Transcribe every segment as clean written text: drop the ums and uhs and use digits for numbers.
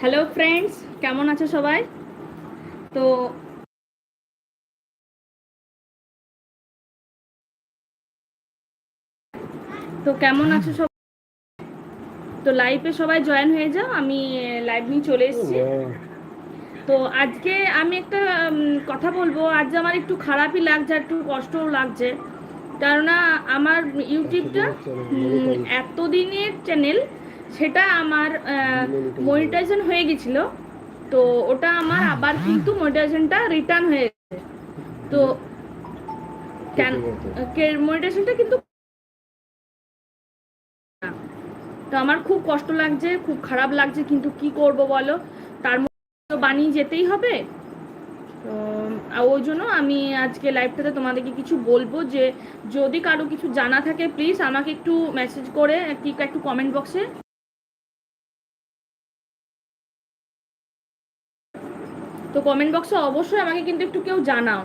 Hello friends, কেমন আছো সবাই? তো তো কেমন আছো সব? তো লাইভে সবাই জয়েন হয়ে যাও, আমি লাইভ নিয়ে চলে এসেছি। তো আজকে আমি একটা কথা বলবো। আজ আমার একটু খারাপই লাগছে, একটু কষ্টও লাগছে, কেননা আমার ইউটিউবটা এতদিনের চ্যানেল, সেটা আমার মনিটাইজেশন হয়ে গেছিল। তো ওটা আমার আবার কিন্তু মনিটাইজেশনটা রিটার্ন হয়ে গেছে। তো কেন মনিটাইজেশনটা কিন্তু না। তো আমার খুব কষ্ট লাগছে, খুব খারাপ লাগছে, কিন্তু কি করব বলো, তার মধ্যে তো বানিয়ে যেতেই হবে। তো ওই জন্য আমি আজকে লাইভটাতে তোমাদেরকে কিছু বলবো, যে যদি কারো কিছু জানা থাকে প্লিজ আমাকে একটু মেসেজ করে একটু কমেন্ট বক্সে, তো কমেন্ট বক্সে অবশ্যই আমাকে কিন্তু একটু কেউ জানাও।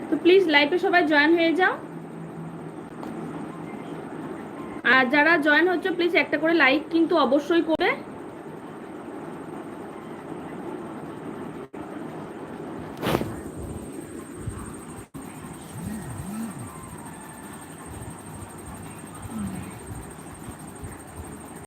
তো প্লিজ লাইভে সবাই জয়েন হয়ে যাও, আর যারা জয়েন হচ্ছে প্লিজ একটা করে লাইক কিন্তু অবশ্যই করে।